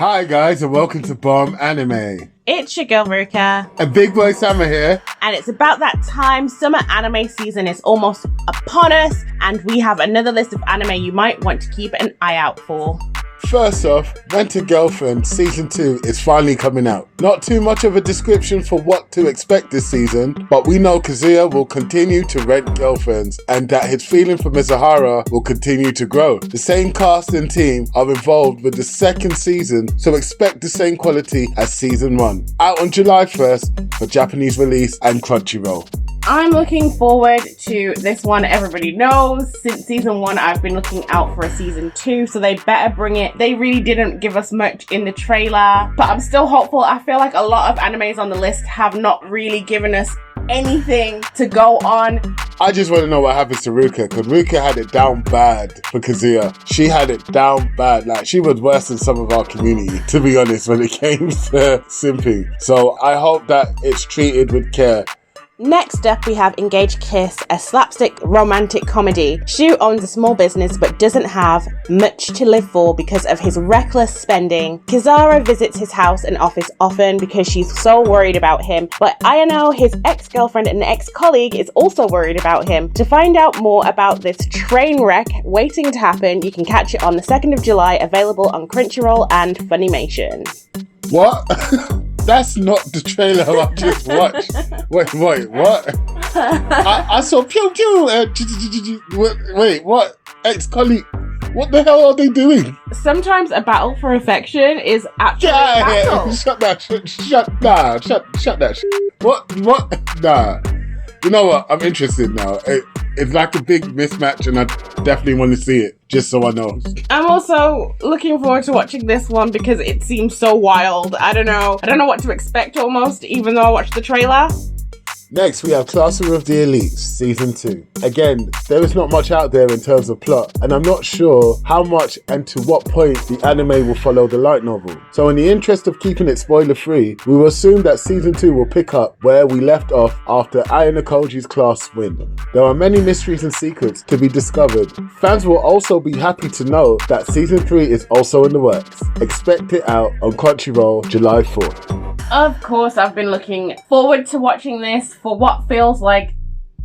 Hi guys and welcome to Bomb Anime. It's your girl Ruka. And Big Boy Summer here. And it's about that time. Summer anime season is almost upon us, and we have another list of anime you might want to keep an eye out for. First off, Rent a Girlfriend Season 2 is finally coming out. Not too much of a description for what to expect this season, but we know Kazuya will continue to rent girlfriends and that his feeling for Mizuhara will continue to grow. The same cast and team are involved with the second season, so expect the same quality as Season 1. Out on July 1st for Japanese release and Crunchyroll. I'm looking forward to this one. Everybody knows since season 1 I've been looking out for a season 2, so they better bring it. They really didn't give us much in the trailer, but I'm still hopeful. I feel like a lot of animes on the list have not really given us anything to go on. I just want to know what happens to Ruka, because Ruka had it down bad for Kazuya. She had it down bad. Like, she was worse than some of our community, to be honest, when it came to simping. So I hope that it's treated with care. Next up, we have Engaged Kiss, a slapstick romantic comedy. Shu owns a small business but doesn't have much to live for because of his reckless spending. Kizaru visits his house and office often because she's so worried about him, but Ayano, his ex-girlfriend and ex-colleague, is also worried about him. To find out more about this train wreck waiting to happen, you can catch it on the 2nd of July, available on Crunchyroll and Funimation. What? That's not the trailer I just watched. Wait, what? I saw pew pew. Wait, what? Ex-colleague. What the hell are they doing? Sometimes a battle for affection is actually a battle. Shut that shit. What? Nah. You know what? I'm interested now. It's like a big mismatch and I definitely want to see it, just so I know. I'm also looking forward to watching this one because it seems so wild. I don't know what to expect almost, even though I watched the trailer. Next, we have Classroom of the Elites, Season 2. Again, there is not much out there in terms of plot, and I'm not sure how much and to what point the anime will follow the light novel. So in the interest of keeping it spoiler-free, we will assume that Season 2 will pick up where we left off after Ayano Koji's class win. There are many mysteries and secrets to be discovered. Fans will also be happy to know that Season 3 is also in the works. Expect it out on Crunchyroll July 4th. Of course, I've been looking forward to watching this for what feels like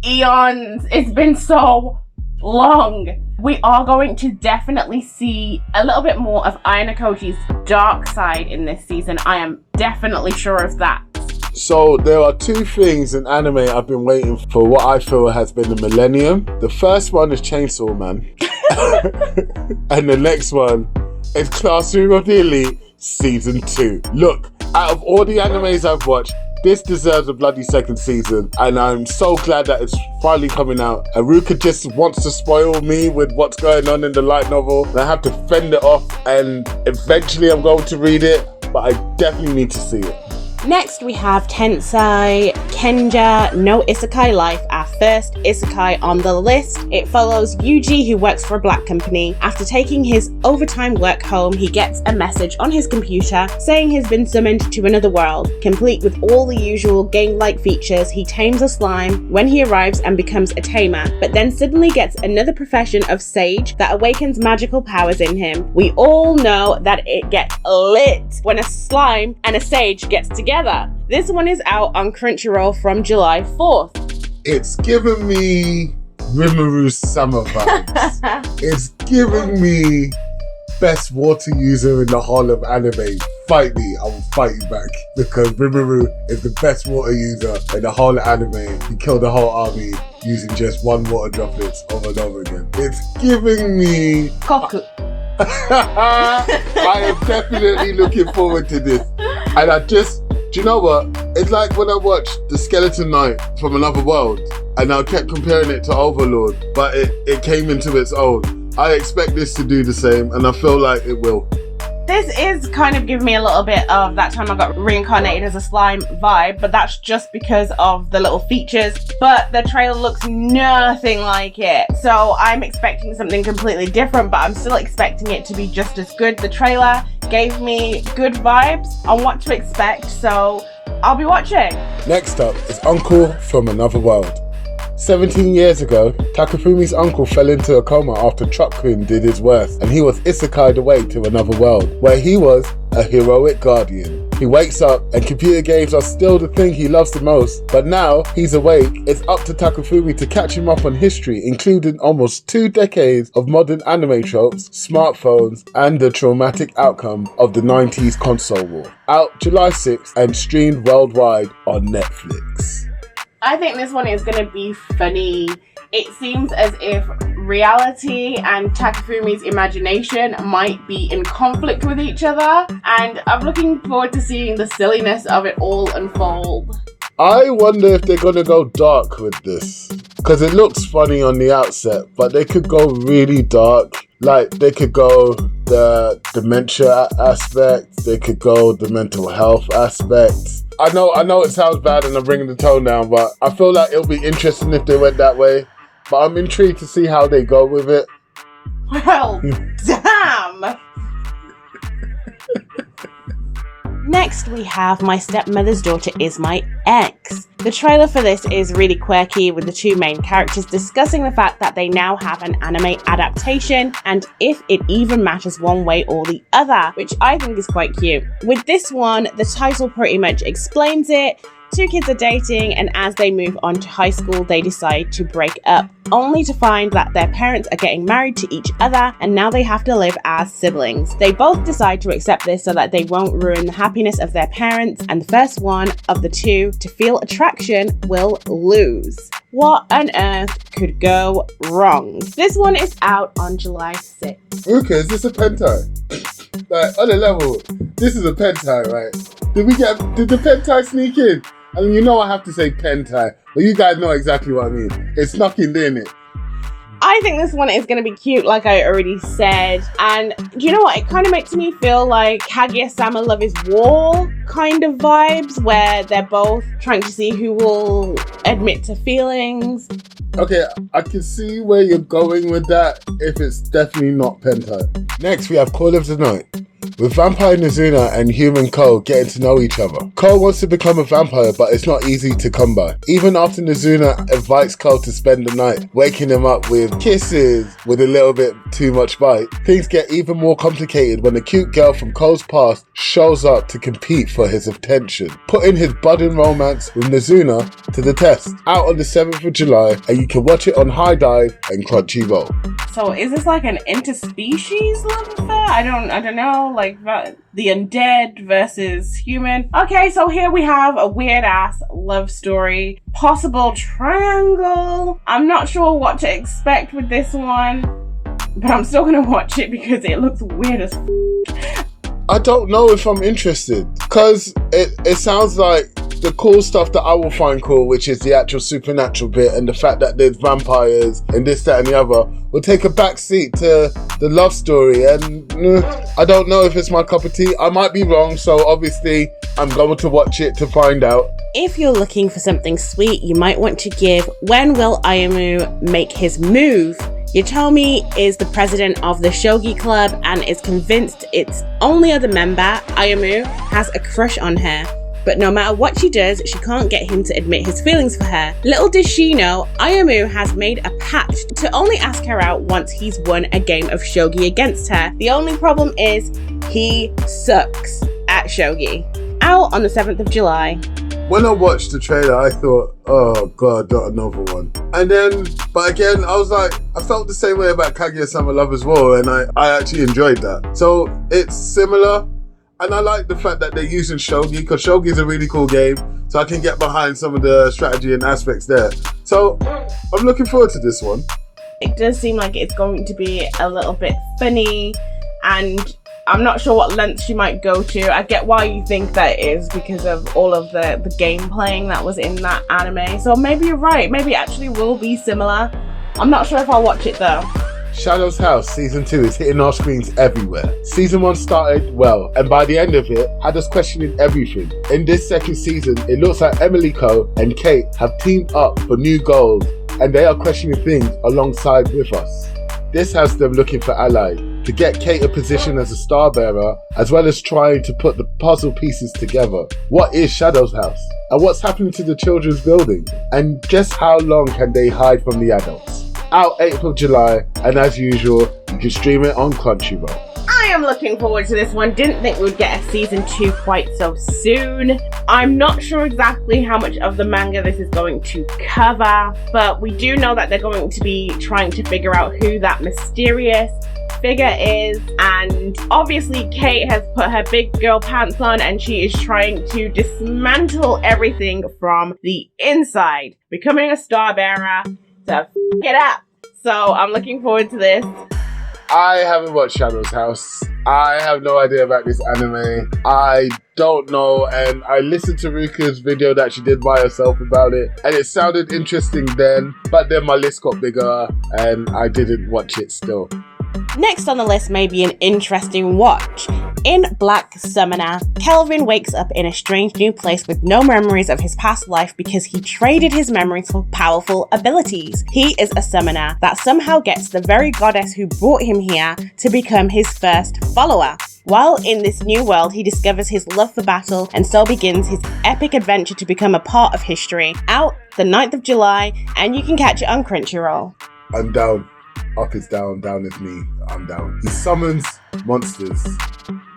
eons. It's been so long. We are going to definitely see a little bit more of Ayano Koji's dark side in this season. I am definitely sure of that. So there are two things in anime I've been waiting for what I feel has been the millennium. The first one is Chainsaw Man. And the next one is Classroom of the Elite Season 2. Look, out of all the animes I've watched, this deserves a bloody second season, and I'm so glad that it's finally coming out. And Ruka just wants to spoil me with what's going on in the light novel, and I have to fend it off, and eventually I'm going to read it, but I definitely need to see it. Next, we have Tensai, Kenja, No Isekai Life, our first Isekai on the list. It follows Yuji, who works for a black company. After taking his overtime work home, he gets a message on his computer saying he's been summoned to another world. Complete with all the usual game-like features, he tames a slime when he arrives and becomes a tamer, but then suddenly gets another profession of sage that awakens magical powers in him. We all know that it gets lit when a slime and a sage gets together. This one is out on Crunchyroll from July 4th. It's giving me Rimuru Summer vibes. It's giving me best water user in the whole of anime. Fight me, I will fight you back. Because Rimuru is the best water user in the whole of anime. He killed the whole army using just one water droplets over and over again. It's giving me Koku. I am definitely looking forward to this. And do you know what? It's like when I watched The Skeleton Knight from Another World, and I kept comparing it to Overlord, but it came into its own. I expect this to do the same, and I feel like it will. This is kind of giving me a little bit of that time I got reincarnated as a slime vibe, but that's just because of the little features. But the trailer looks nothing like it, so I'm expecting something completely different, but I'm still expecting it to be just as good. The trailer gave me good vibes on what to expect, so I'll be watching. Next up is Uncle from Another World. 17 years ago, Takefumi's uncle fell into a coma after Truck Queen did his worst, and he was isekai'd away to another world, where he was a heroic guardian. He wakes up and computer games are still the thing he loves the most, but now he's awake, it's up to Takafumi to catch him up on history, including almost 2 decades of modern anime tropes, smartphones, and the traumatic outcome of the 90s console war. Out July 6th and streamed worldwide on Netflix. I think this one is going to be funny. It seems as if reality and Takafumi's imagination might be in conflict with each other, and I'm looking forward to seeing the silliness of it all unfold. I wonder if they're going to go dark with this, because it looks funny on the outset, but they could go really dark. Like, they could go the dementia aspect, they could go the mental health aspect. I know it sounds bad and I'm bringing the tone down, but I feel like it'll be interesting if they went that way. But I'm intrigued to see how they go with it. Well, damn! Next, we have My Stepmother's Daughter Is My Ex. The trailer for this is really quirky, with the two main characters discussing the fact that they now have an anime adaptation and if it even matters one way or the other, which I think is quite cute. With this one, the title pretty much explains it. 2 kids are dating, and as they move on to high school, they decide to break up, only to find that their parents are getting married to each other, and now they have to live as siblings. They both decide to accept this so that they won't ruin the happiness of their parents, and the first one of the two to feel attraction will lose. What on earth could go wrong? This one is out on July 6th. Okay, is this a pentai? Like, on a level, this is a pentai, right? Did the pentai sneak in? I mean, you know I have to say pentai, but you guys know exactly what I mean. It snuck in, didn't it? I think this one is going to be cute, like I already said. And you know what? It kind of makes me feel like Kaguya-sama Love is War kind of vibes, where they're both trying to see who will admit to feelings. Okay, I can see where you're going with that if it's definitely not pentai. Next, we have Call of the Night. With Vampire Nozuna and Human Ko getting to know each other. Ko wants to become a vampire, but it's not easy to come by. Even after Nozuna invites Ko to spend the night, waking him up with kisses with a little bit too much bite, things get even more complicated when a cute girl from Ko's past shows up to compete for his attention, putting his budding romance with Nozuna to the test. Out on the 7th of July, and you can watch it on High Dive and Crunchyroll. So is this like an interspecies love affair? I don't know, like the undead versus human. Okay, so here we have a weird ass love story, possible triangle. I'm not sure what to expect with this one, but I'm still gonna watch it because it looks weird as I don't know if I'm interested, because it sounds like the cool stuff that I will find cool, which is the actual supernatural bit and the fact that there's vampires and this, that and the other, will take a back seat to the love story, and I don't know if it's my cup of tea. I might be wrong, so obviously I'm going to watch it to find out. If you're looking for something sweet, you might want to give When Will Ayamu Make His Move? Yotomi is the president of the Shogi Club and is convinced its only other member, Ayamu, has a crush on her. But no matter what she does, she can't get him to admit his feelings for her. Little does she know, Ayamu has made a pact to only ask her out once he's won a game of shogi against her. The only problem is, he sucks at shogi. Out on the 7th of July. When I watched the trailer, I thought, oh god, not another one. And then, but again, I was like, I felt the same way about Kaguya-sama Love as well, and I actually enjoyed that. So it's similar. And I like the fact that they're using shogi, because shogi is a really cool game, so I can get behind some of the strategy and aspects there. So I'm looking forward to this one. It does seem like it's going to be a little bit funny, and I'm not sure what length she might go to. I get why you think that is because of all of the game playing that was in that anime. So maybe you're right. Maybe it actually will be similar. I'm not sure if I'll watch it though. Shadow's House Season 2 is hitting our screens everywhere. Season 1 started well, and by the end of it, had us questioning everything. In this second season, it looks like Emily Ko and Kate have teamed up for new goals, and they are questioning things alongside with us. This has them looking for allies, to get Kate a position as a star bearer, as well as trying to put the puzzle pieces together. What is Shadow's House? And what's happening to the children's building? And just how long can they hide from the adults? Out 8th of July, and as usual, you can stream it on Crunchyroll. am looking forward to this one. Didn't think we would get a season 2 quite so soon. I'm not sure exactly how much of the manga this is going to cover, but we do know that they're going to be trying to figure out who that mysterious figure is, and obviously Kate has put her big girl pants on and she is trying to dismantle everything from the inside, becoming a star bearer to f it up. So I'm looking forward to this. I haven't watched Shadow's House. I have no idea about this anime. I don't know, and I listened to Ruka's video that she did by herself about it, and it sounded interesting then, but then my list got bigger and I didn't watch it still. Next on the list may be an interesting watch. In Black Summoner, Kelvin wakes up in a strange new place with no memories of his past life because he traded his memories for powerful abilities. He is a summoner that somehow gets the very goddess who brought him here to become his first follower. While in this new world, he discovers his love for battle and so begins his epic adventure to become a part of history. Out the 9th of July, and you can catch it on Crunchyroll. I'm down. Up is down, down is me. I'm down. He summons monsters,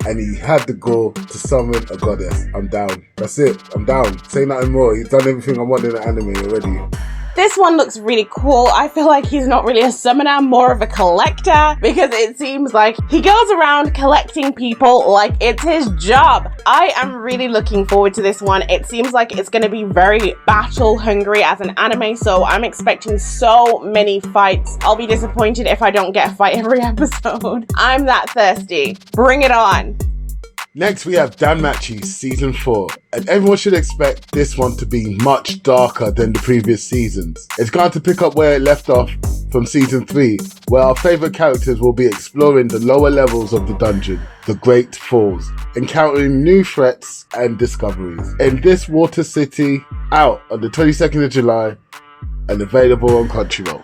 and he had the goal to summon a goddess. I'm down. That's it. I'm down. Say nothing more. He's done everything I want in the anime already. This one looks really cool. I feel like he's not really a summoner, more of a collector, because it seems like he goes around collecting people like it's his job. I am really looking forward to this one. It seems like it's going to be very battle hungry as an anime, so I'm expecting so many fights. I'll be disappointed if I don't get a fight every episode. I'm that thirsty. Bring it on. Next, we have Danmachi Season 4, and everyone should expect this one to be much darker than the previous seasons. It's going to pick up where it left off from Season 3, where our favourite characters will be exploring the lower levels of the dungeon, the Great Falls, encountering new threats and discoveries. In this water city, out on the 22nd of July, and available on Crunchyroll.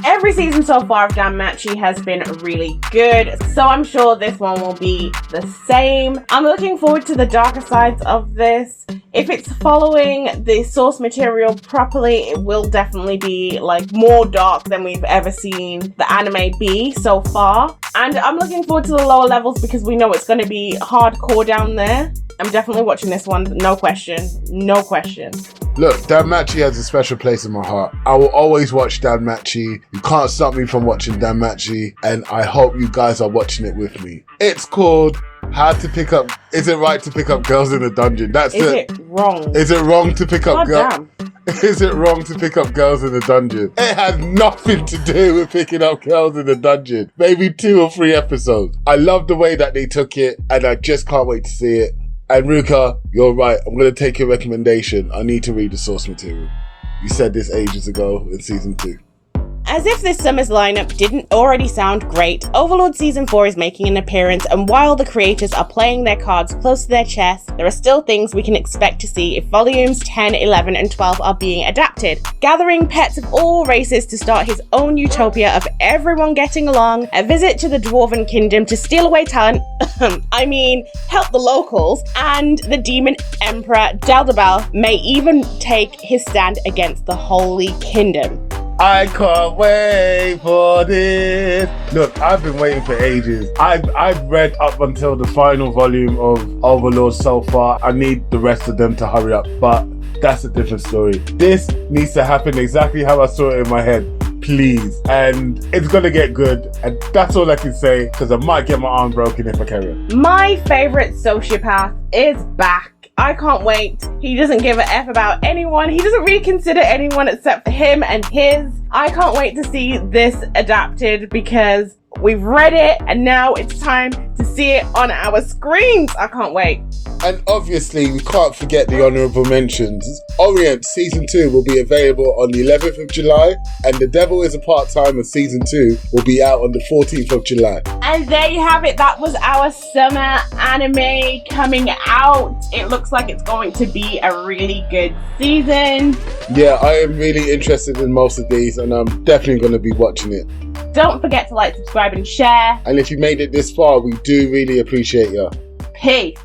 Every season so far of danmachi has been really good, so I'm sure this one will be the same. I'm looking forward to the darker sides of this. If it's following the source material properly, it will definitely be like more dark than we've ever seen the anime be so far. And I'm looking forward to the lower levels because we know it's going to be hardcore down there. I'm definitely watching this one, no question, no question. Look, danmachi has a special place in my heart. I will always watch danmachi. You can't stop me from watching danmachi, and I hope you guys are watching it with me. It's called How to Pick Up... Is it right to pick up girls in a dungeon? Is it wrong? Is it wrong to pick up girls? Damn. Is it wrong to pick up girls in a dungeon? It has nothing to do with picking up girls in a dungeon. Maybe 2 or 3 episodes. I love the way that they took it, and I just can't wait to see it. And Ruka, you're right. I'm going to take your recommendation. I need to read the source material. You said this ages ago in Season 2. As if this summer's lineup didn't already sound great, Overlord Season 4 is making an appearance, and while the creators are playing their cards close to their chest, there are still things we can expect to see if volumes 10, 11 and 12 are being adapted. Gathering pets of all races to start his own utopia of everyone getting along, a visit to the Dwarven Kingdom to steal away talent, help the locals, and the Demon Emperor Daldabal may even take his stand against the Holy Kingdom. I can't wait for this. Look, I've been waiting for ages. I've read up until the final volume of Overlord so far. I need the rest of them to hurry up, but that's a different story. This needs to happen exactly how I saw it in my head, please. And it's gonna get good, and that's all I can say, because I might get my arm broken if I carry on. My favourite sociopath is back. I can't wait. He doesn't give a F about anyone. He doesn't really consider anyone except for him and his. I can't wait to see this adapted because we've read it and now it's time to see it on our screens. I can't wait. And obviously, we can't forget the honourable mentions. Orient Season 2 will be available on the 11th of July, and The Devil is a Part-Timer Season 2 will be out on the 14th of July. And there you have it. That was our summer anime coming out. It looks like it's going to be a really good season. Yeah, I am really interested in most of these, and I'm definitely going to be watching it. Don't forget to like, subscribe, and share. And if you made it this far, we do really appreciate you. Peace.